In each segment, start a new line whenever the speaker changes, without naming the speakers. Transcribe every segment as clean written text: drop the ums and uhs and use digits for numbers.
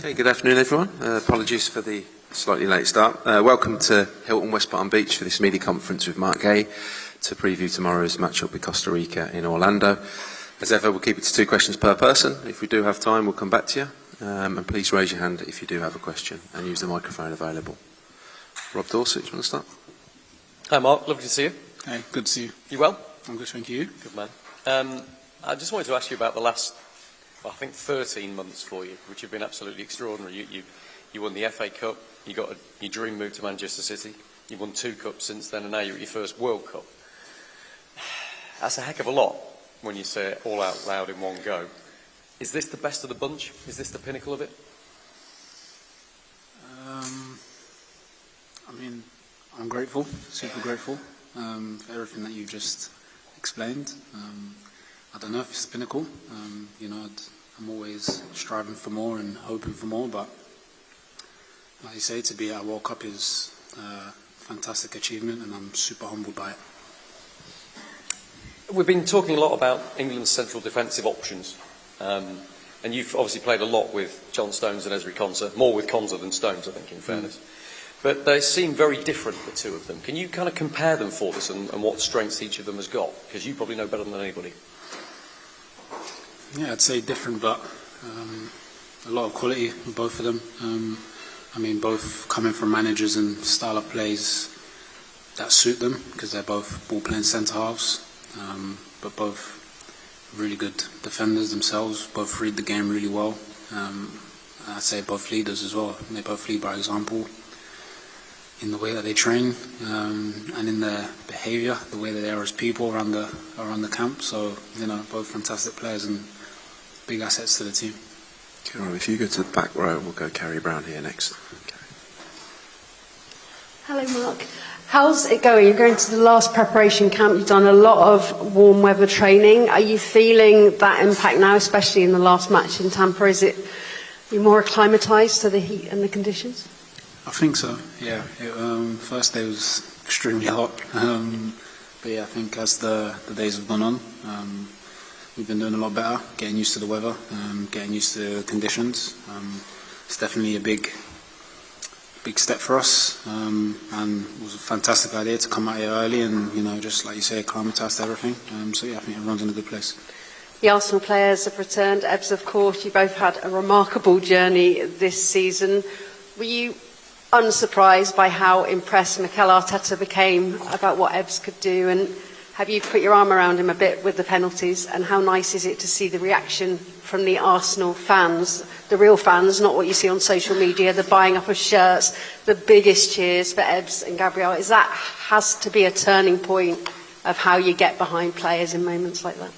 Okay, good afternoon everyone. Apologies for the slightly late start. Welcome to Hilton West Palm Beach for this media conference with Marc Guehi to preview tomorrow's matchup with Costa Rica in Orlando. As ever, we'll keep it to 2 questions per person. If we do have time, we'll come back to you. And please raise your hand if you do have a question and use the microphone available. Rob Dorset, do you want to start?
Hi Mark, lovely to see you.
Hey, good to see you.
You well?
I'm good, thank you.
Good man. I just wanted to ask you about the last, I think 13 months for you, which have been absolutely extraordinary. You won the FA Cup, you got your dream move to Manchester City, you won 2 cups since then, and now you're at your first World Cup. That's a heck of a lot when you say it all out loud in one go. Is this the best of the bunch? Is this the pinnacle of it?
I mean, I'm grateful, super grateful for everything that you just explained. I don't know if it's the pinnacle. You know, I'm always striving for more and hoping for more, but like you say, to be at a World Cup is a fantastic achievement, and I'm super humbled by it.
We've been talking a lot about England's central defensive options, and you've obviously played a lot with John Stones and Ezri Konsa, more with Konsa than Stones, I think, in fairness. But they seem very different, the two of them. Can you kind of compare them for us and what strengths each of them has got? Because you probably know better than anybody.
Yeah, I'd say different, but a lot of quality with both of them. I mean, both coming from managers and style of plays that suit them, because they're both ball-playing centre-halves, but both really good defenders themselves, both read the game really well. I'd say both leaders as well. They both lead by example in the way that they train and in their behaviour, the way that they are as people around the camp. So, you know, both fantastic players and big assets to the team.
Cool. If you go to the back row, we'll go Carrie Brown here next. Okay.
Hello, Mark. How's it going? You're going to the last preparation camp. You've done a lot of warm weather training. Are you feeling that impact now, especially in the last match in Tampa? Is it you more acclimatised to the heat and the conditions?
I think so, yeah. First day was extremely hot, but yeah, I think as the days have gone on, we've been doing a lot better, getting used to the weather, getting used to the conditions. It's definitely a big step for us, and it was a fantastic idea to come out here early and, you know, just like you say, acclimatise to everything. So yeah, I think everyone's in a good place.
The Arsenal players have returned. Ebbs, of course, you both had a remarkable journey this season. Were you unsurprised by how impressed Mikel Arteta became about what Ebbs could do, and have you put your arm around him a bit with the penalties, and how nice is it to see the reaction from the Arsenal fans, the real fans, not what you see on social media, the buying up of shirts, the biggest cheers for Ebbs and Gabriel? Is that has to be a turning point of how you get behind players in moments like that?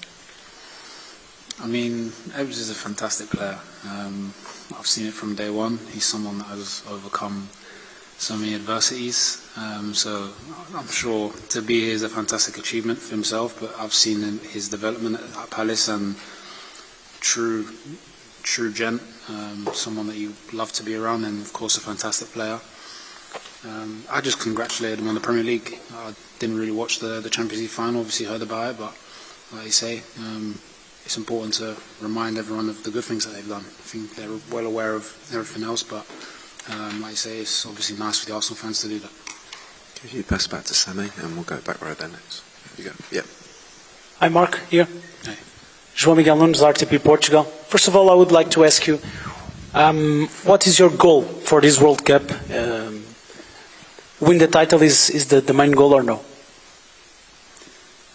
I mean, Ebbs is a fantastic player. I've seen it from day one. He's someone that has overcome so many adversities. So I'm sure to be here is a fantastic achievement for himself, but I've seen his development at Palace, and true gent, someone that you love to be around, and of course a fantastic player. I just congratulated him on the Premier League. I didn't really watch the Champions League final, obviously heard about it, but like you say, it's important to remind everyone of the good things that they've done. I think they're well aware of everything else, but like I say, it's obviously nice for the Arsenal fans to do that.
Can you pass back to Sammy, and we'll go back row there next. Here you go. Yep.
Hi Mark, here.
Hey.
João Miguel Nunes, RTP Portugal. First of all, I would like to ask you, what is your goal for this World Cup? Win the title is the main goal or no?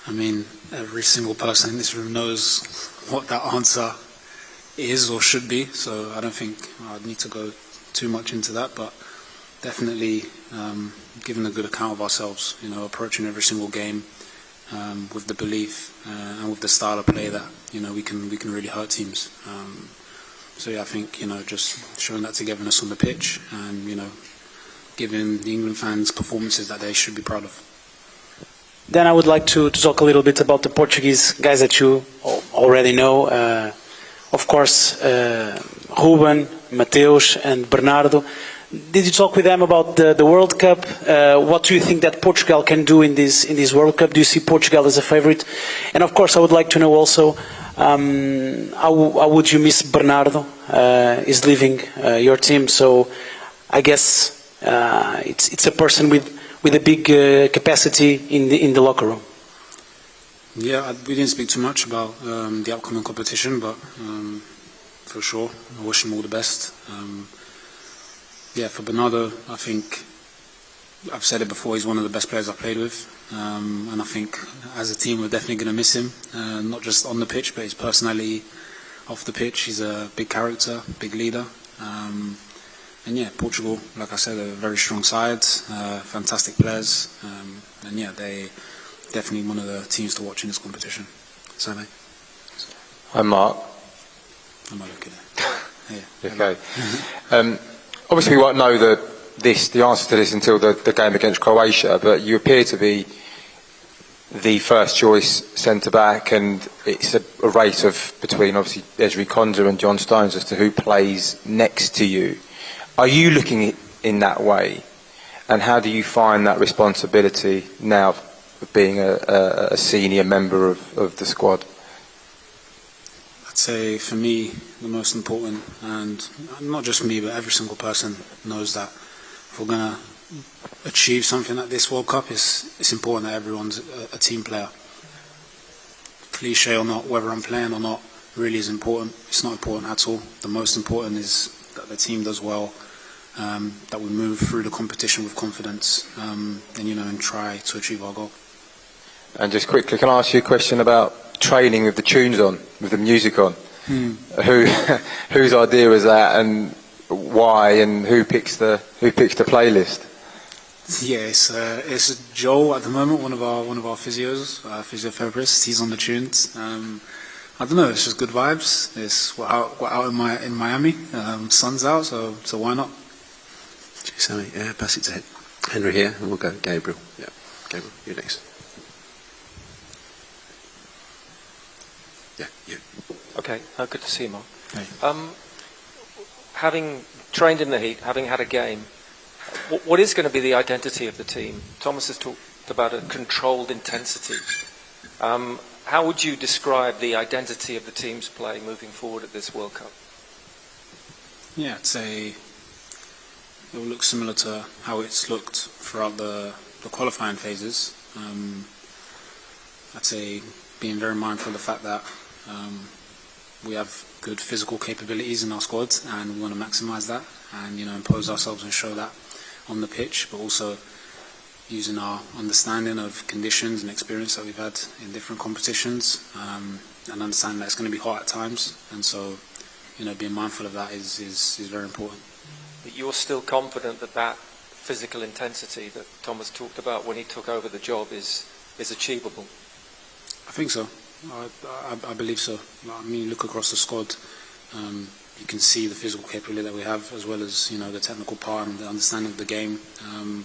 I mean, every single person in this room knows what that answer is or should be, so I don't think I'd need to go too much into that, but definitely giving a good account of ourselves, you know, approaching every single game with the belief and with the style of play that, you know, we can really hurt teams. So yeah, I think, you know, just showing that togetherness on the pitch and, you know, giving the England fans performances that they should be proud of.
Then I would like to talk a little bit about the Portuguese guys that you already know. Of course, Ruben, Mateus and Bernardo. Did you talk with them about the World Cup? What do you think that Portugal can do in this World Cup? Do you see Portugal as a favourite? And of course, I would like to know also How would you miss Bernardo? Is leaving your team, so I guess it's a person with a big capacity in the locker room.
Yeah, we didn't speak too much about the upcoming competition, but for sure, I wish him all the best. Yeah, for Bernardo, I think I've said it before, he's one of the best players I've played with, and I think as a team we're definitely going to miss him, not just on the pitch, but his personality off the pitch. He's a big character, big leader, and yeah, Portugal, like I said, are a very strong side, fantastic players, and yeah, they definitely one of the teams to watch in this competition.
So, mate.
I'm Mark.
I'm not looking at it. Yeah.
Okay. Obviously, we won't know the answer to this until the game against Croatia, but you appear to be the first choice centre back, and it's a race between obviously Ezri Konsa and John Stones as to who plays next to you. Are you looking in that way, and how do you find that responsibility now of being a senior member of the squad?
I'd say for me the most important, and not just me but every single person knows that if we're going to achieve something at this World Cup, it's important that everyone's a team player. Cliche or not, whether I'm playing or not really is important. It's not important at all. The most important is that the team does well, that we move through the competition with confidence, and try to achieve our goal.
And just quickly, can I ask you a question about training with the tunes on, with the music on? Whose idea is that, and why, and who picks the playlist?
Yeah, it's Joel at the moment, one of our physios, physiotherapists. He's on the tunes. I don't know. It's just good vibes. We're out in Miami. Sun's out, so why not?
So, pass it to Henry here, and we'll go Gabriel. Yeah, Gabriel, you next. Yeah, you.
Okay, good to see you, Mark.
Hey.
Having trained in the heat, having had a game, what is going to be the identity of the team? Thomas has talked about a controlled intensity. How would you describe the identity of the team's play moving forward at this World Cup?
Yeah, I'd say it will look similar to how it's looked throughout the qualifying phases. I'd say being very mindful of the fact that we have good physical capabilities in our squad, and we want to maximise that and impose ourselves and show that on the pitch, but also using our understanding of conditions and experience that we've had in different competitions, and understanding that it's going to be hot at times, and so being mindful of that is very important.
But you're still confident that physical intensity that Thomas talked about when he took over the job is achievable?
I think so. I believe so. I mean, you look across the squad, you can see the physical capability that we have, as well as the technical part and the understanding of the game.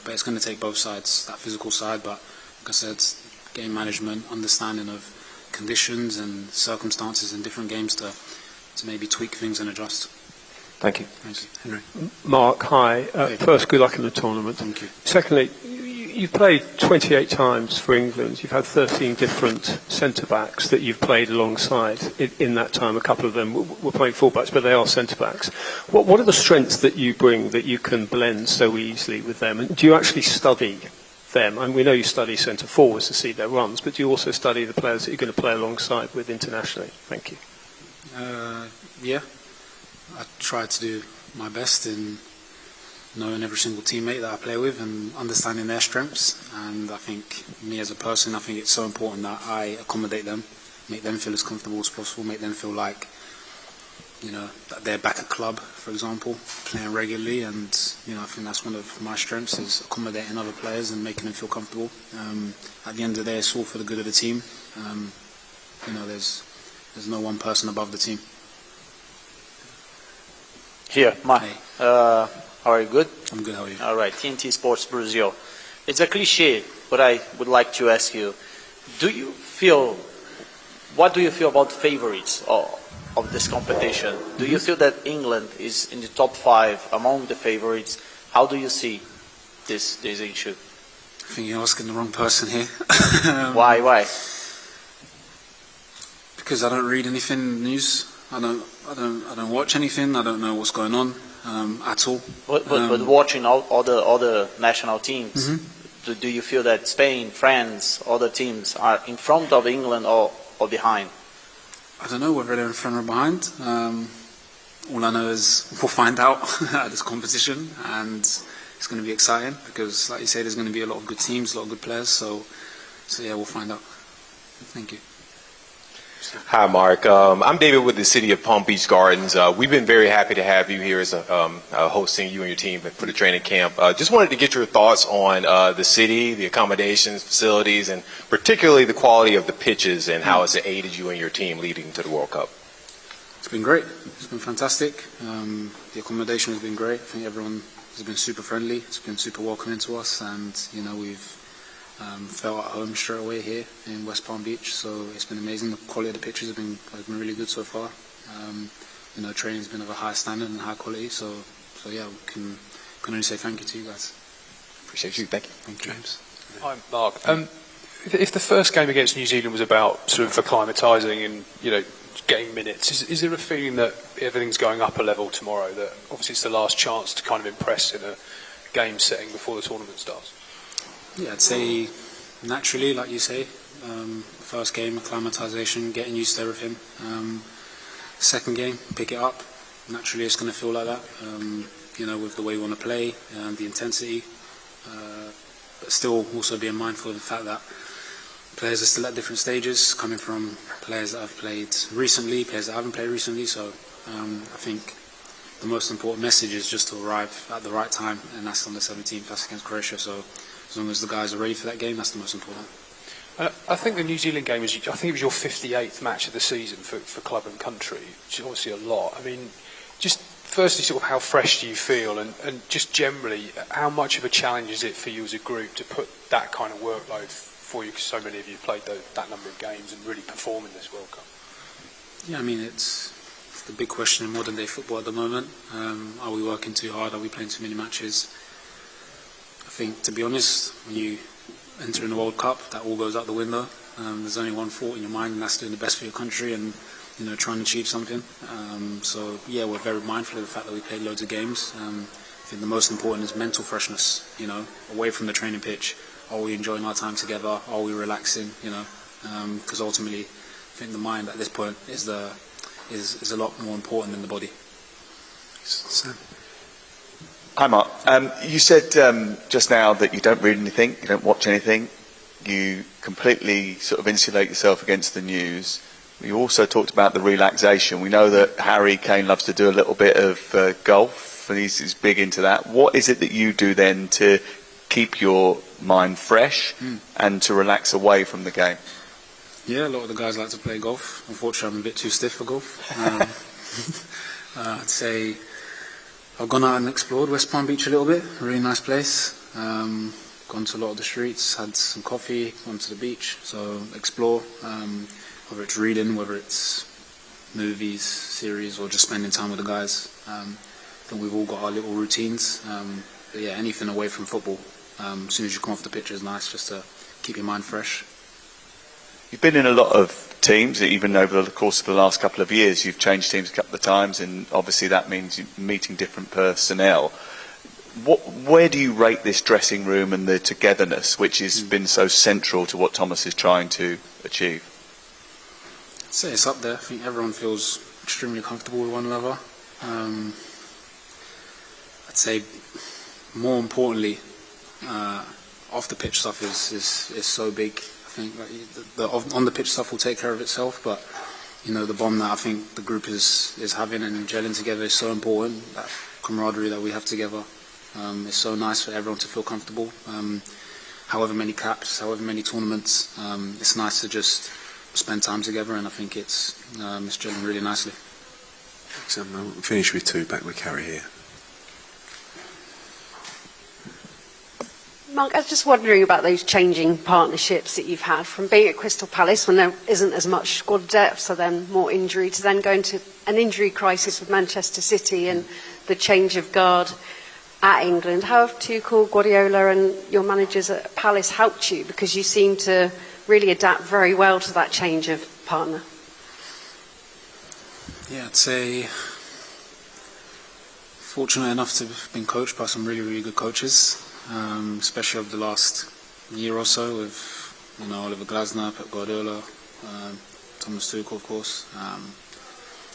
But it's going to take both sides, that physical side, but like I said, game management, understanding of conditions and circumstances in different games to maybe tweak things and adjust.
Thank you.
Thank you.
Henry.
Mark, hi. First, good luck in the tournament.
Thank you.
Secondly, you've played 28 times for England. You've had 13 different centre-backs that you've played alongside in that time. A couple of them were playing full-backs, but they are centre-backs. What are the strengths that you bring that you can blend so easily with them? And do you actually study them? And we know you study centre-forwards to see their runs, but do you also study the players that you're going to play alongside with internationally? Thank you.
Yeah, I try to do my best in knowing every single teammate that I play with and understanding their strengths. And I think me as a person, I think it's so important that I accommodate them, make them feel as comfortable as possible, make them feel like, that they're back at club, for example, playing regularly. And, I think that's one of my strengths, is accommodating other players and making them feel comfortable. At the end of the day, it's all for the good of the team. There's no one person above the team.
Here, Mark.
Hey.
How are you? Good?
I'm good, how are you?
All right, TNT Sports Brazil. It's a cliche, but I would like to ask you, what do you feel about favorites of this competition? Do you feel that England is in the top 5 among the favorites? How do you see this issue?
I think you're asking the wrong person here.
Why?
Because I don't read anything in the news. I don't watch anything. I don't know what's going on at all.
But watching all other national teams, do you feel that Spain, France, other teams are in front of England or behind?
I don't know whether they're in front or behind. All I know is we'll find out at this competition, and it's going to be exciting because, like you say, there's going to be a lot of good teams, a lot of good players. So yeah, we'll find out. Thank you.
Hi, Mark. I'm David with the City of Palm Beach Gardens. We've been very happy to have you here as hosting you and your team for the training camp. Just wanted to get your thoughts on the city, the accommodations, facilities, and particularly the quality of the pitches and how it's aided you and your team leading to the World Cup.
It's been great. It's been fantastic. The accommodation has been great. I think everyone has been super friendly. It's been super welcoming to us, and we've felt at home straight away here in West Palm Beach. So it's been amazing. The quality of the pitches has been really good so far. Training's been of a high standard and high quality. So yeah, we can only say thank you to you guys.
Appreciate you. Thank you.
Thank you, James.
Hi, Mark. If the first game against New Zealand was about sort of acclimatising and getting minutes, is there a feeling that everything's going up a level tomorrow? That obviously it's the last chance to kind of impress in a game setting before the tournament starts.
Yeah, I'd say naturally, like you say, first game, acclimatisation, getting used to everything. Second game, pick it up. Naturally, it's going to feel like that, with the way we want to play, the intensity. But still also being mindful of the fact that players are still at different stages, coming from players that have played recently, players that haven't played recently. So I think the most important message is just to arrive at the right time, and that's on the 17th, that's against Croatia. So as long as the guys are ready for that game, that's the most important.
I think the New Zealand game was, I think it was your 58th match of the season for club and country, which is obviously a lot. I mean, just firstly, sort of how fresh do you feel, and just generally, how much of a challenge is it for you as a group to put that kind of workload for you, because so many of you played that number of games and really perform in this World Cup?
Yeah, I mean, it's the big question in modern day football at the moment. Are we working too hard? Are we playing too many matches? I think, to be honest, when you enter in the World Cup, that all goes out the window. There's only one thought in your mind, and that's doing the best for your country and trying to achieve something. So yeah, we're very mindful of the fact that we played loads of games. I think the most important is mental freshness. Away from the training pitch, are we enjoying our time together? Are we relaxing? Because ultimately, I think the mind at this point is a lot more important than the body.
Sam.
Hi, Mark. You said just now that you don't read anything, you don't watch anything, you completely sort of insulate yourself against the news. You also talked about the relaxation. We know that Harry Kane loves to do a little bit of golf, and he's big into that. What is it that you do then to keep your mind fresh and to relax away from the game?
Yeah, a lot of the guys like to play golf. Unfortunately, I'm a bit too stiff for golf. I'd say I've gone out and explored West Palm Beach a little bit. Really nice place. Gone to a lot of the streets, had some coffee, gone to the beach. So explore, whether it's reading, whether it's movies, series, or just spending time with the guys. I think we've all got our little routines. But yeah, anything away from football, as soon as you come off the pitch is nice, just to keep your mind fresh.
You've been in a lot of teams, even over the course of the last couple of years. You've changed teams a couple of times, and obviously that means you're meeting different personnel. Where do you rate this dressing room and the togetherness, which has been so central to what Thomas is trying to achieve?
I'd say it's up there. I think everyone feels extremely comfortable with one another. I'd say more importantly, off the pitch stuff is so big. I think the on the pitch stuff will take care of itself, but the bond that I think the group is having and gelling together is so important. That camaraderie that we have together is so nice for everyone to feel comfortable. However many caps, however many tournaments, it's nice to just spend time together, and I think it's gelling really nicely.
So we'll finish with two. Back with Carrie here.
Mark, I was just wondering about those changing partnerships that you've had, from being at Crystal Palace when there isn't as much squad depth, so then more injury, to then going to an injury crisis with Manchester City and the change of guard at England. How have Tuchel, Guardiola and your managers at Palace helped you? Because you seem to really adapt very well to that change of partner.
Yeah, I'd say fortunate enough to have been coached by some really, really good coaches, especially over the last year or so with, Oliver Glasner, Pep Guardiola, Thomas Tuchel, of course.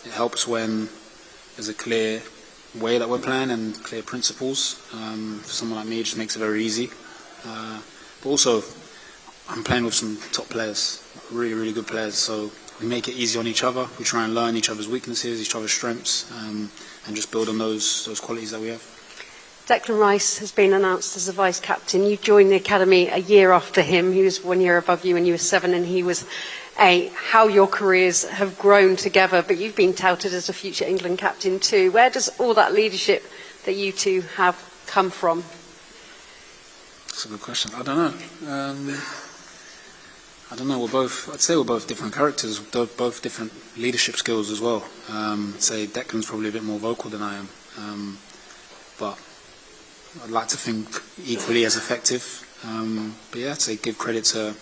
It helps when there's a clear way that we're playing and clear principles. For someone like me, it just makes it very easy. But also, I'm playing with some top players, really, really good players, so we make it easy on each other. We try and learn each other's weaknesses, each other's strengths, and just build on those qualities that we have.
Declan Rice has been announced as the vice-captain. You joined the academy a year after him. He was 1 year above you when you were 7 and he was 8. How your careers have grown together, but you've been touted as a future England captain too. Where does all that leadership that you two have come from?
That's a good question. I don't know. I'd say we're both different characters, both different leadership skills as well. I'd say Declan's probably a bit more vocal than I am. But I'd like to think equally as effective. But yeah, I'd say give credit to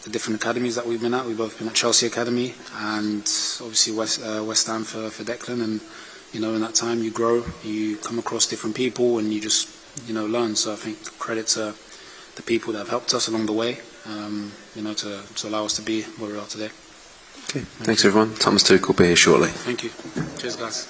the different academies that we've been at. We've both been at Chelsea Academy and obviously West Ham for Declan. And, in that time you grow, you come across different people and you just, learn. So I think credit to the people that have helped us along the way, to allow us to be where we are today.
Okay, thanks everyone. Thomas Tuchel will be here shortly.
Thank you. Cheers, guys.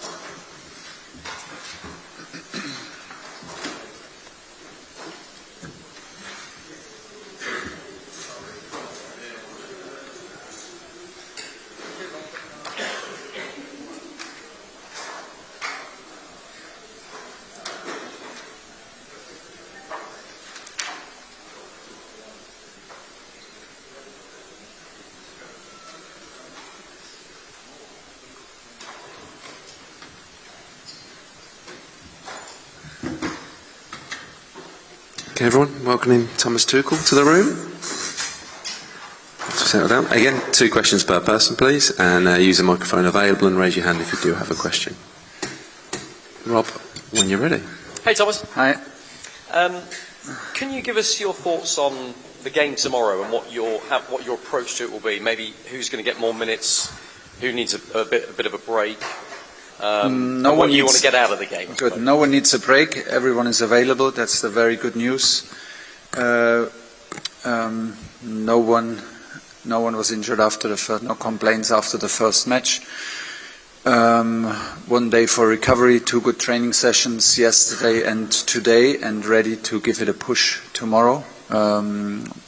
Okay, everyone, welcoming Thomas Tuchel to the room. Let's settle down. Again, 2 questions per person, please, and use the microphone available and raise your hand if you do have a question. Rob, when you're ready.
Hey, Thomas.
Hi.
Can you give us your thoughts on the game tomorrow and what your approach to it will be? Maybe who's going to get more minutes, who needs a bit of a break?
No one
you want to get out of the game.
Good. No one needs a break. Everyone is available. That's the very good news. No one was injured after the first. No complaints after the first match. 1 day for recovery. 2 good training sessions yesterday and today, and ready to give it a push tomorrow.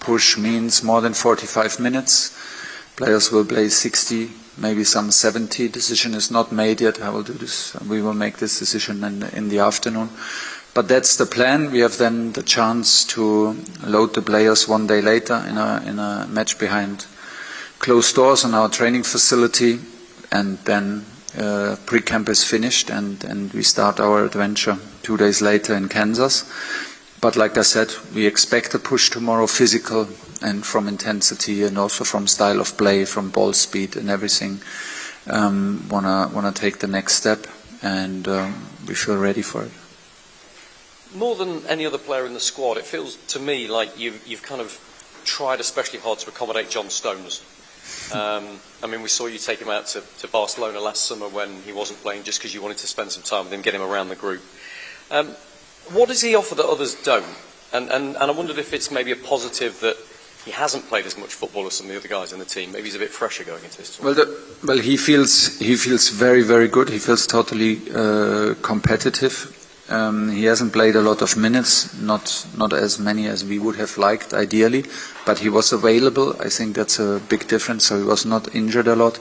Push means more than 45 minutes. Players will play 60. Maybe some 70. Decision is not made yet. I will do this. We will make this decision in the afternoon. But that's the plan. We have then the chance to load the players 1 day later in a match behind closed doors on our training facility, and then pre-camp is finished and we start our adventure 2 days later in Kansas. But like I said, we expect a push tomorrow, physical and from intensity and also from style of play, from ball speed and everything. Wanna take the next step, and we feel ready for it.
More than any other player in the squad, it feels to me like you've kind of tried especially hard to accommodate John Stones. We saw you take him out to Barcelona last summer when he wasn't playing, just because you wanted to spend some time with him, get him around the group. What does he offer that others don't? And I wondered if it's maybe a positive that he hasn't played as much football as some of the other guys in the team. Maybe he's a bit fresher going into this tournament.
Well, he feels very, very good. He feels totally competitive. He hasn't played a lot of minutes, not as many as we would have liked, ideally, but he was available. I think that's a big difference. So he was not injured a lot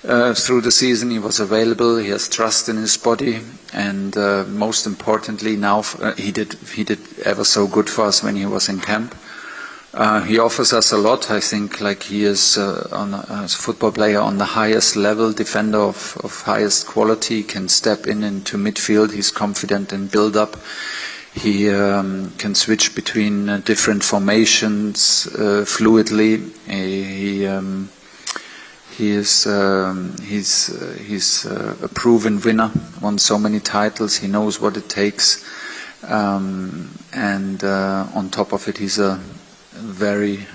through the season. He was available. He has trust in his body, and most importantly, now he did ever so good for us when he was in camp. He offers us a lot. I think he is as a football player on the highest level, defender of highest quality. He can step into midfield. He's confident in build-up. He can switch between different formations fluidly. He's a proven winner. Won so many titles. He knows what it takes. And on top of it, he's a very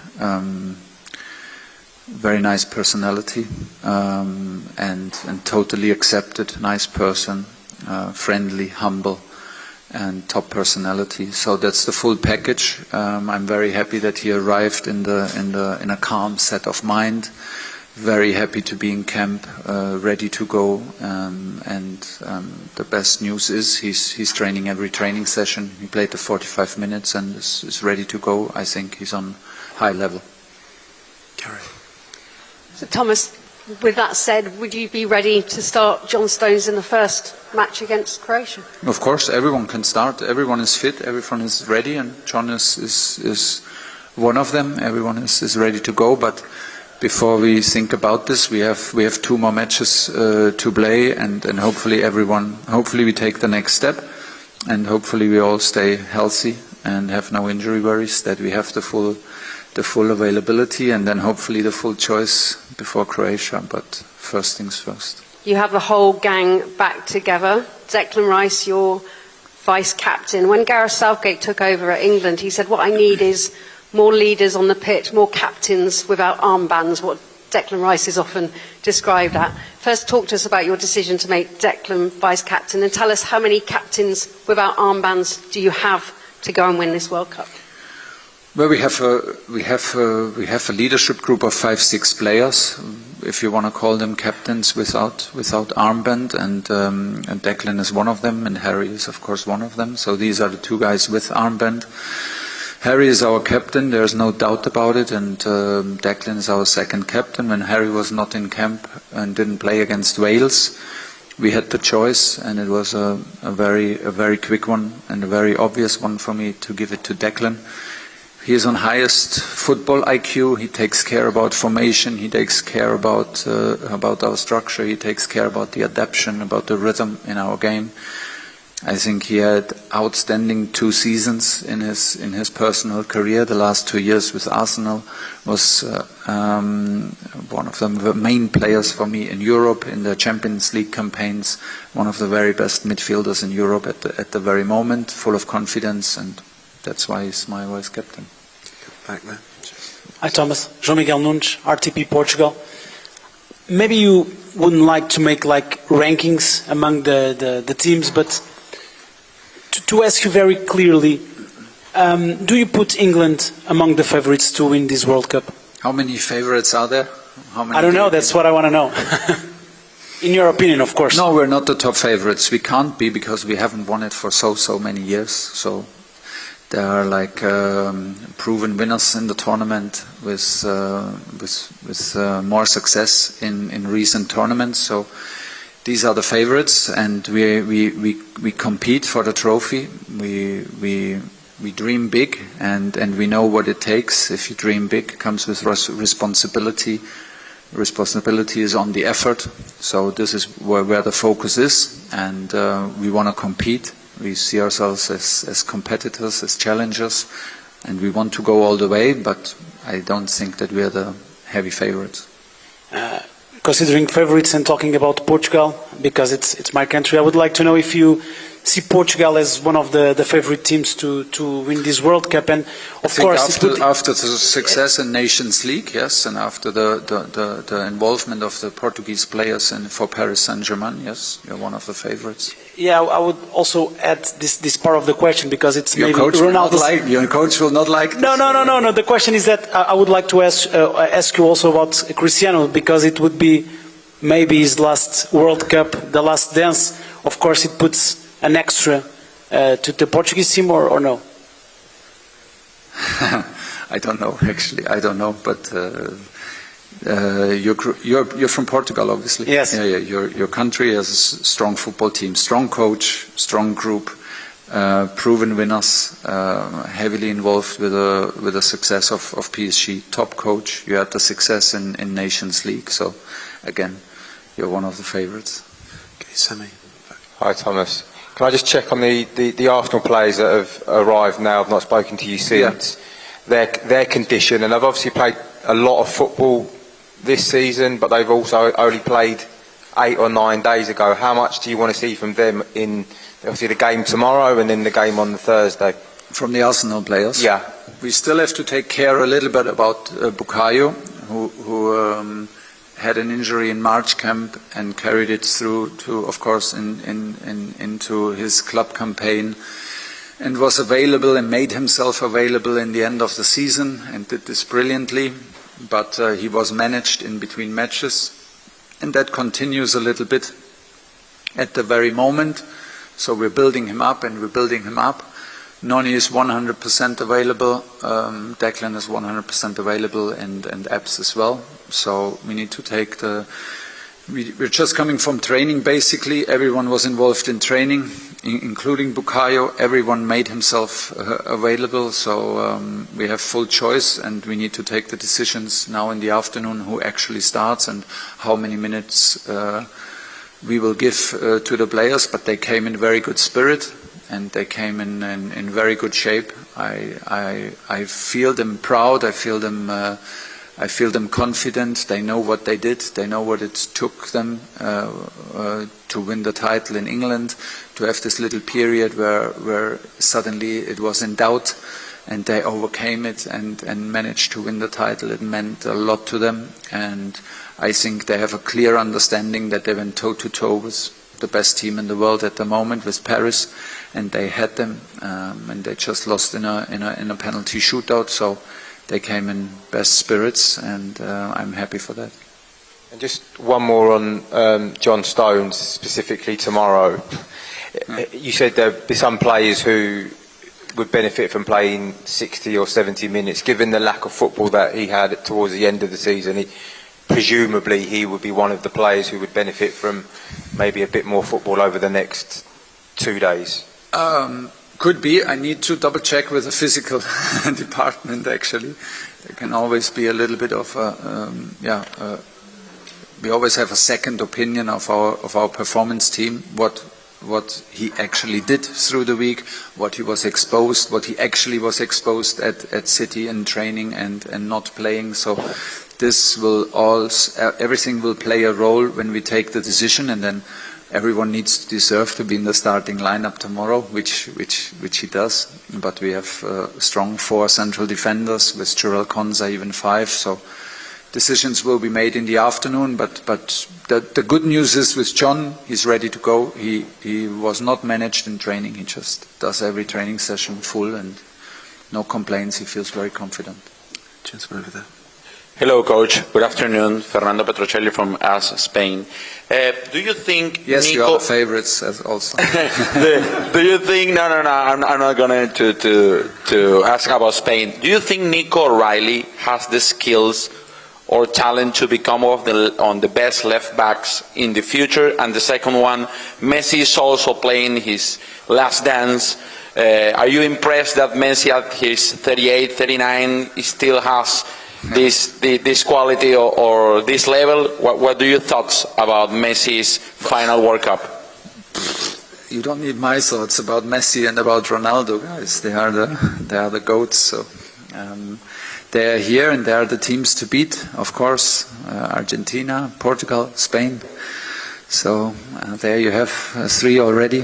very nice personality, and totally accepted, nice person, friendly, humble, and top personality. So that's the full package. I'm very happy that he arrived in a calm set of mind. Very happy to be in camp, ready to go, and the best news is he's training every training session. He played the 45 minutes and is ready to go. I think he's on high level.
Gary.
So Thomas, with that said, would you be ready to start John Stones in the first match against Croatia?
Of course, everyone can start. Everyone is fit. Everyone is ready, and John is one of them. Everyone is ready to go, but before we think about this, we have 2 more matches to play, and hopefully we take the next step, and hopefully we all stay healthy and have no injury worries, that we have the full availability, and then hopefully the full choice before Croatia. But first things first.
You have the whole gang back together. Declan Rice, your vice captain. When Gareth Southgate took over at England, he said, "What I need is more leaders on the pitch, more captains without armbands," what Declan Rice is often described at. First, talk to us about your decision to make Declan vice-captain, and tell us how many captains without armbands do you have to go and win this World Cup?
Well, we have a leadership group of 5-6 players, if you want to call them captains without armband, and Declan is one of them, and Harry is of course one of them. So these are the 2 guys with armband. Harry is our captain, there's no doubt about it, and Declan is our second captain. When Harry was not in camp and didn't play against Wales, we had the choice, and it was a very quick one and a very obvious one for me to give it to Declan. He is on highest football IQ. He takes care about formation. He takes care about our structure. He takes care about the adaptation, about the rhythm in our game. I think he had outstanding 2 seasons in his personal career. The last 2 years with Arsenal was one of the main players for me in Europe in the Champions League campaigns. One of the very best midfielders in Europe at the very moment, full of confidence, and that's why he's my vice captain.
Back there.
Hi Thomas, João Miguel Nunes, RTP Portugal. Maybe you wouldn't like to make rankings among the teams, but to ask you very clearly, do you put England among the favourites to win this World Cup?
How many favourites are there?
I don't know, that's what I want to know. In your opinion, of course.
No, we're not the top favourites. We can't be, because we haven't won it for so many years. So there are proven winners in the tournament with more success in recent tournaments. So these are the favourites, and we compete for the trophy. We dream big, and we know what it takes. If you dream big, it comes with responsibility. Responsibility is on the effort. So this is where the focus is, and we want to compete. We see ourselves as competitors, as challengers, and we want to go all the way, but I don't think that we are the heavy favourites.
Considering favourites and talking about Portugal, because it's my country, I would like to know if you see Portugal as one of the favourite teams to win this World Cup. And of course,
after the success in Nations League, yes, and after the involvement of the Portuguese players for Paris Saint-Germain, yes, you're one of the favourites.
Yeah, I would also add this part of the question, because it's
your
maybe
coach
Ronaldo's...
Your coach will not like this.
No. The question is that I would like to ask you also about Cristiano, because it would be maybe his last World Cup, the last dance. Of course, it puts an extra to the Portuguese team, or no?
I don't know, actually. I don't know, but you're from Portugal, obviously.
Yes.
Yeah. Your country has a strong football team, strong coach, strong group, proven winners, heavily involved with the success of PSG. Top coach. You had the success in Nations League. So, again, you're one of the favourites.
Okay, Sammy.
Hi, Thomas. Can I just check on the Arsenal players that have arrived now? I've not spoken to you since. Yeah. Their condition, and I've obviously played a lot of football this season, but they've also only played 8 or 9 days ago. How much do you want to see from them in obviously the game tomorrow and then the game on the Thursday?
From the Arsenal players?
Yeah.
We still have to take care a little bit about Bukayo. who had an injury in March camp and carried it through to, of course, into his club campaign, and was available and made himself available in the end of the season and did this brilliantly. But he was managed in between matches, and that continues a little bit at the very moment. So we're building him up and we're building him up. Noni is 100% available, Declan is 100% available, and Abs as well. So we need to take we're just coming from training basically. Everyone was involved in training, including Bukayo. Everyone made himself available, so we have full choice, and we need to take the decisions now in the afternoon who actually starts and how many minutes we will give to the players. But they came in very good spirit and they came in very good shape. I feel them proud. I feel them confident. They know what they did. They know what it took them to win the title in England, to have this little period where suddenly it was in doubt, and they overcame it and managed to win the title. It meant a lot to them, and I think they have a clear understanding that they went toe-to-toe with the best team in the world at the moment, with Paris, and they had them, and they just lost in a penalty shootout. So they came in best spirits, and I'm happy for that.
And just one more on John Stones, specifically tomorrow. You said there'd be some players who would benefit from playing 60 or 70 minutes. Given the lack of football that he had towards the end of the season, presumably he would be one of the players who would benefit from maybe a bit more football over the next 2 days.
Could be. I need to double check with the physical department. Actually, there can always be a little bit of we always have a second opinion of our performance team. What he actually did through the week, what he actually was exposed at City in training and not playing. So this everything will play a role when we take the decision, and then everyone needs to deserve to be in the starting lineup tomorrow, which he does. But we have strong 4 central defenders with Jurel Konsa, even 5. So decisions will be made in the afternoon. But the good news is with John, he's ready to go. He was not managed in training. He just does every training session full, and no complaints. He feels very confident.
Gentleman over there.
Hello, Coach. Good afternoon. Fernando Petrocelli from AS Spain. Do you think
Yes,
Nico...
you are the favorites also.
Do you think... No. I'm not going to ask about Spain. Do you think Nico O'Reilly has the skills or talent to become on the best left backs in the future? And the second one, Messi is also playing his last dance. Are you impressed that Messi at his 38, 39 still has this quality or this level? What do you thoughts about Messi's final World Cup?
You don't need my thoughts about Messi and about Ronaldo, guys. They are the goats. So they are here, and they are the teams to beat. Of course, Argentina, Portugal, Spain. So there you have 3 already.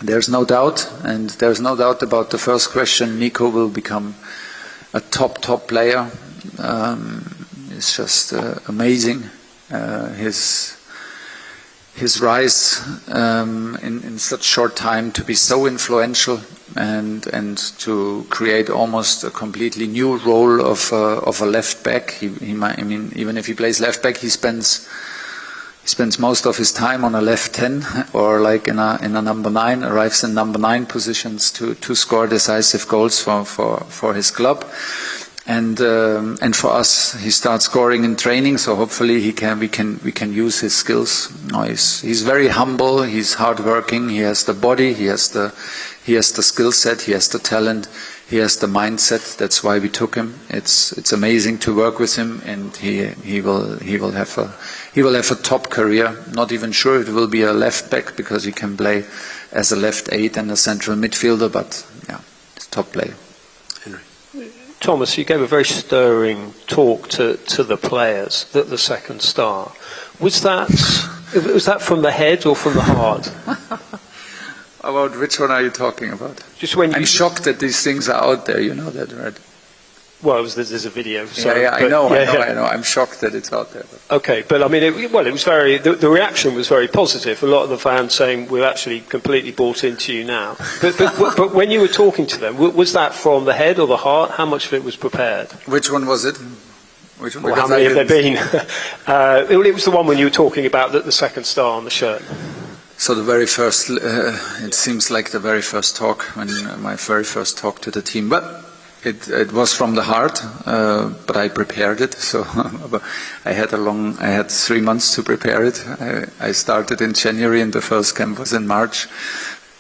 There's no doubt, and there's no doubt about the first question. Nico will become a top player. It's just amazing. His rise in such short time to be so influential and to create almost a completely new role of a left back. He might, even if he plays left back, he spends most of his time on a left 10 or like in a number 9, arrives in number 9 positions to score decisive goals for his club. And for us, he starts scoring in training, so hopefully we can use his skills. He's very humble, he's hardworking, he has the body, he has the skill set, he has the talent, he has the mindset. That's why we took him. It's amazing to work with him, and he will have a top career. Not even sure it will be a left back, because he can play as a left 8 and a central midfielder, but yeah, it's a top player.
Thomas, you gave a very stirring talk to the players, the second star. Was that from the head or from the heart?
About which one are you talking about?
Just when
I'm shocked that these things are out there, you know that, right?
Well, there's a video. So,
I know. I'm shocked that it's out there.
Okay, but I mean, it was very. The reaction was very positive. A lot of the fans saying we're actually completely bought into you now. But when you were talking to them, was that from the head or the heart? How much of it was prepared?
Which one was it? Which one?
Well, how many have there been? It was the one when you were talking about the second star on the shirt.
So the very first, it seems like the very first talk, my very first talk to the team. But it was from the heart, but I prepared it. So I had 3 months to prepare it. I started in January and the first camp was in March.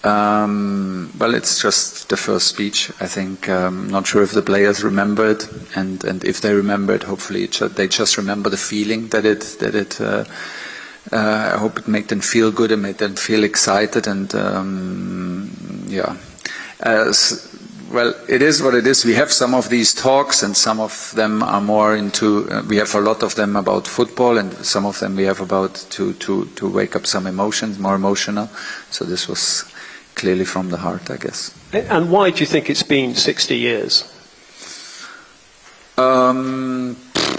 Well, it's just the first speech. I think, not sure if the players remember it, and if they remember it, hopefully they just remember the feeling that it I hope it made them feel good and made them feel excited, and well, it is what it is. We have some of these talks, and some of them are more into. We have a lot of them about football, and some of them we have about to wake up some emotions, more emotional. So this was clearly from the heart, I guess.
And why do you think it's been 60 years?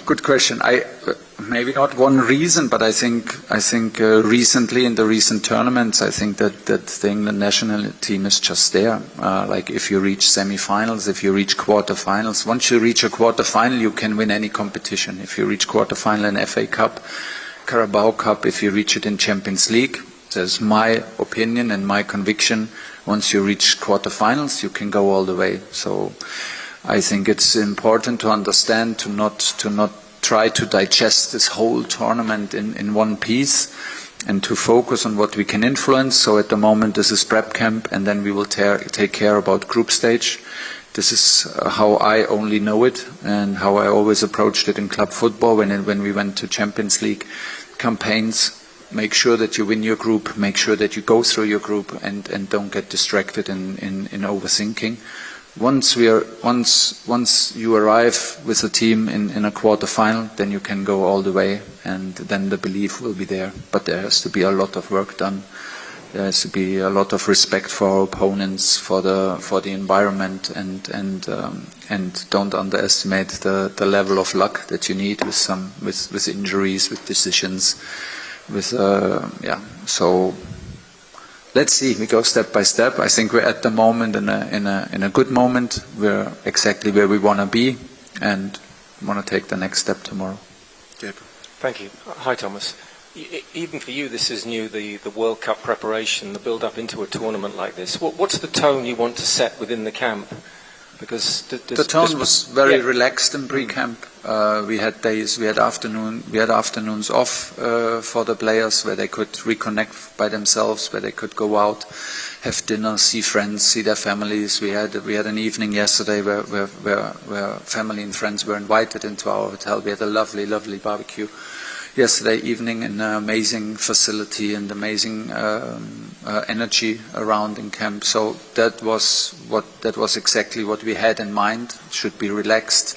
Good question. Maybe not one reason, but I think recently in the recent tournaments, I think that the England national team is just there. Like if you reach semi-finals, if you reach quarter-finals, once you reach a quarter-final, you can win any competition. If you reach quarter-final in FA Cup, Carabao Cup, if you reach it in Champions League, there's my opinion and my conviction. Once you reach quarter-finals, you can go all the way. So I think it's important to understand, to not try to digest this whole tournament in one piece, and to focus on what we can influence. So at the moment this is prep camp, and then we will take care about group stage. This is how I only know it, and how I always approached it in club football when we went to Champions League campaigns. Make sure that you win your group, make sure that you go through your group, and don't get distracted in overthinking. Once you arrive with a team in a quarter-final, then you can go all the way, and then the belief will be there. But there has to be a lot of work done. There has to be a lot of respect for our opponents, for the environment, and don't underestimate the level of luck that you need with injuries, with decisions, So let's see. We go step by step. I think we're at the moment in a good moment. We're exactly where we want to be, and want to take the next step tomorrow.
Thank you. Hi, Thomas. Even for you, this is new. The World Cup preparation, the build-up into a tournament like this. What's the tone you want to set within the camp? Because
the tone was very relaxed in pre-camp. We had afternoons off for the players, where they could reconnect by themselves, where they could go out, have dinner, see friends, see their families. We had an evening yesterday where family and friends were invited into our hotel. We had a lovely barbecue yesterday evening in an amazing facility and amazing energy around in camp. So that was exactly what we had in mind. It should be relaxed.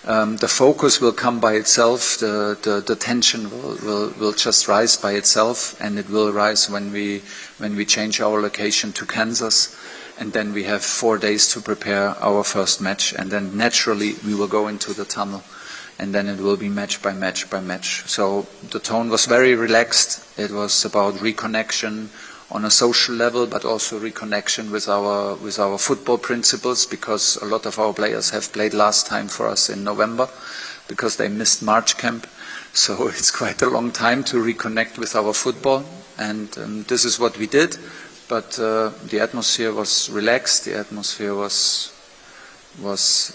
The focus will come by itself. The tension will just rise by itself, and it will rise when we change our location to Kansas, and then we have 4 days to prepare our first match, and then naturally we will go into the tunnel, and then it will be match by match by match. So the tone was very relaxed. It was about reconnection on a social level, but also reconnection with our football principles, because a lot of our players have played last time for us in November, because they missed March camp. So it's quite a long time to reconnect with our football, and this is what we did. But the atmosphere was relaxed. The atmosphere was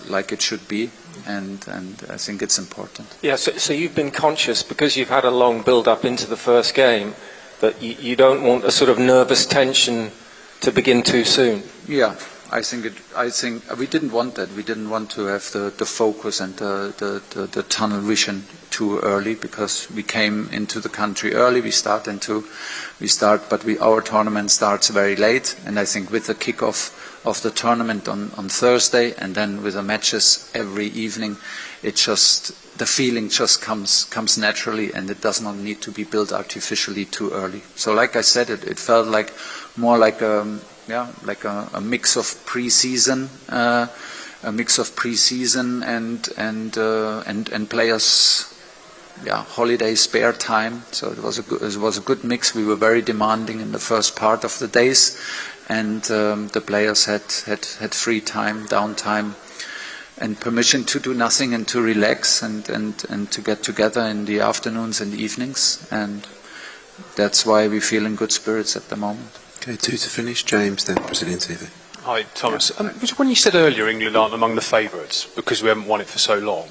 like it should be, and I think it's important.
Yeah. So you've been conscious, because you've had a long build-up into the first game, that you don't want a sort of nervous tension to begin too soon.
Yeah, I think we didn't want that. We didn't want to have the focus and the tunnel vision too early, because we came into the country early. Our tournament starts very late, and I think with the kickoff of the tournament on Thursday, and then with the matches every evening, the feeling just comes naturally, and it does not need to be built artificially too early. So like I said, it felt more like a mix of pre-season a mix of pre-season and players. Yeah, holiday, spare time. So it was a good mix. We were very demanding in the first part of the days, and the players had free time, downtime, and permission to do nothing and to relax and to get together in the afternoons and evenings. And that's why we feel in good spirits at the moment.
Okay, two to finish. James, then Brazilian TV.
Hi, Thomas. When you said earlier England aren't among the favourites because we haven't won it for so long,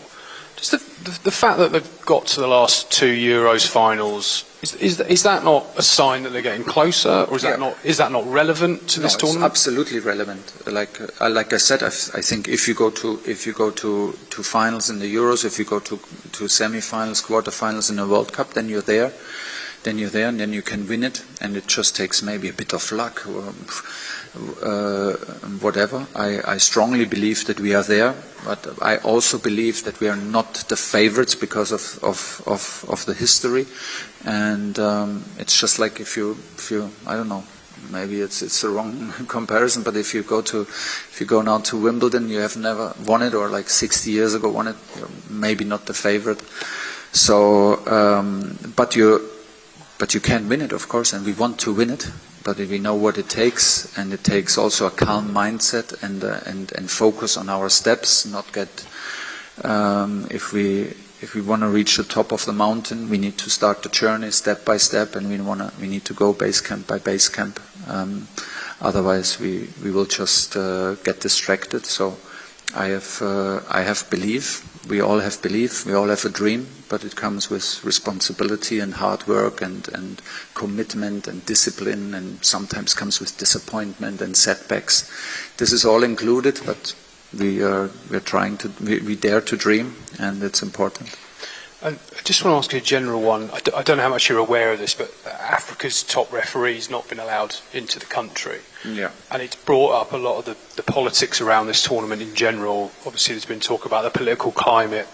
just the fact that they've got to the last two Euros finals, is that not a sign that they're getting closer, or is that not relevant to this tournament?
It's absolutely relevant. Like I said, I think if you go to finals in the Euros, if you go to semi-finals, quarter-finals in the World Cup, then you're there. And then you can win it, and it just takes maybe a bit of luck or whatever. I strongly believe that we are there, but I also believe that we are not the favorites because of the history. And it's just like if you I don't know, maybe it's the wrong comparison, but if you go now to Wimbledon, you have never won it, or like 60 years ago won it, you're maybe not the favorite. So, but you can win it, of course, and we want to win it. But we know what it takes, and it takes also a calm mindset and focus on our steps. Not get if we want to reach the top of the mountain, we need to start the journey step by step, and we need to go base camp by base camp. Otherwise, we will just get distracted. So I have belief. We all have belief. We all have a dream, but it comes with responsibility and hard work and commitment and discipline, and sometimes comes with disappointment and setbacks. This is all included, but we dare to dream, and it's important.
I just want to ask you a general one. I don't know how much you're aware of this, but Africa's top referee has not been allowed into the country.
Yeah.
And it's brought up a lot of the politics around this tournament in general. Obviously, there's been talk about the political climate,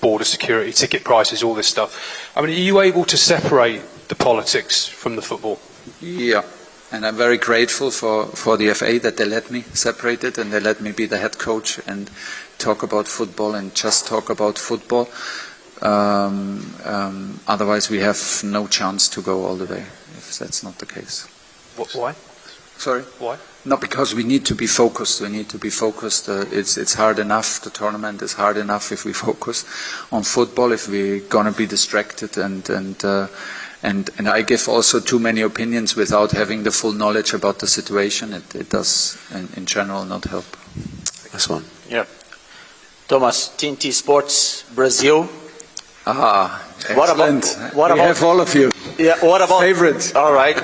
border security, ticket prices, all this stuff. I mean, are you able to separate the politics from the football?
Yeah. And I'm very grateful for the FA that they let me separate it, and they let me be the head coach and talk about football and just talk about football. Otherwise, we have no chance to go all the way if that's not the case.
Why?
Sorry?
Why?
Not because we need to be focused. We need to be focused. It's hard enough. The tournament is hard enough if we focus on football. If we're gonna be distracted and I give also too many opinions without having the full knowledge about the situation. It does in general not help.
That's one.
Yeah. Thomas, TNT Sports, Brazil.
Excellent.
What about
have all of you.
Yeah. What about
favorites?
All right.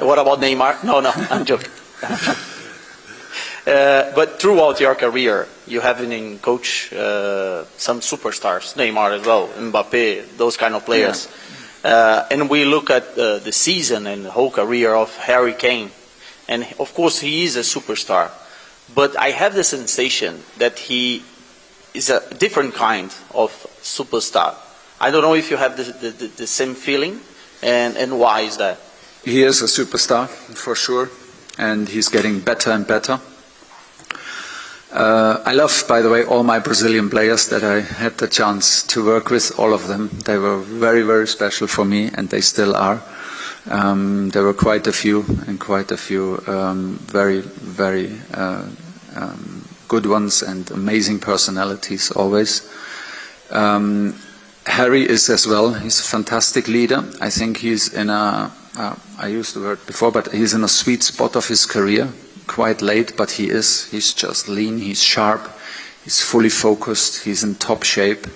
What about Neymar? No, I'm joking. But throughout your career, you have been coach some superstars, Neymar as well, Mbappe, those kind of players. Yeah. And we look at the season and the whole career of Harry Kane, and of course he is a superstar. But I have the sensation that he is a different kind of superstar. I don't know if you have the same feeling, and why is that?
He is a superstar, for sure, and he's getting better and better. I love, by the way, all my Brazilian players that I had the chance to work with, all of them. They were very, very special for me, and they still are. There were quite a few very, very good ones and amazing personalities always. Harry is as well. He's a fantastic leader. I think he's in I used the word before, but he's in a sweet spot of his career. Quite late, but he is. He's just lean, he's sharp, he's fully focused, he's in top shape.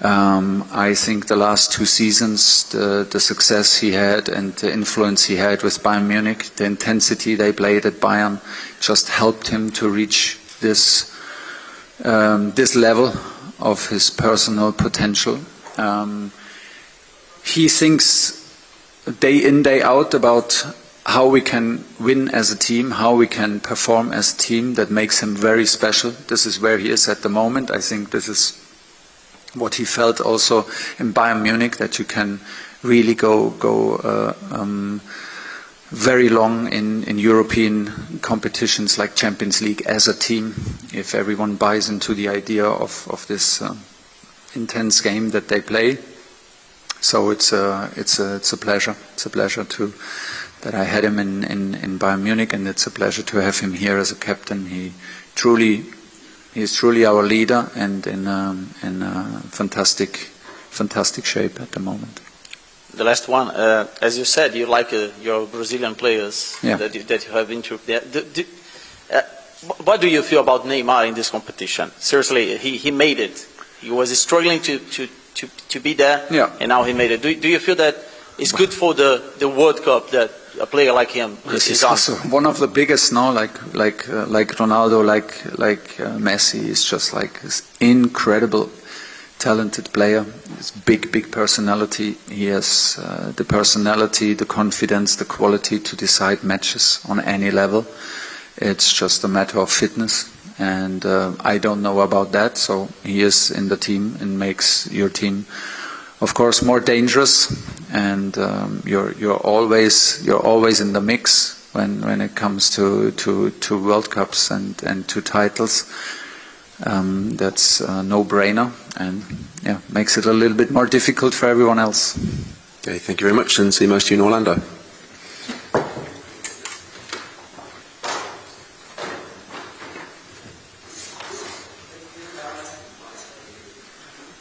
I think the last 2 seasons, the success he had and the influence he had with Bayern Munich, the intensity they played at Bayern, just helped him to reach this level of his personal potential. He thinks day in, day out about how we can win as a team, how we can perform as a team. That makes him very special. This is where he is at the moment. I think this is what he felt also in Bayern Munich, that you can really go very long in European competitions like Champions League as a team. If everyone buys into the idea of this intense game that they play, so it's a pleasure. It's a pleasure that I had him in Bayern Munich, and it's a pleasure to have him here as a captain. He is truly our leader, and in fantastic shape at the moment.
The last one, as you said, you like your Brazilian players that you have into there. What do you feel about Neymar in this competition? Seriously, he made it. He was struggling to be there, and now he made it. Do you feel that it's good for the World Cup that a player like him is
also one of the biggest now, like Ronaldo, like Messi, is just like this incredible talented player. He's big personality. He has the personality, the confidence, the quality to decide matches on any level. It's just a matter of fitness, and I don't know about that. So he is in the team and makes your team, of course, more dangerous. And you're always in the mix when it comes to World Cups and to titles. That's a no-brainer, and makes it a little bit more difficult for everyone else.
Okay, thank you very much, and see most of you in Orlando.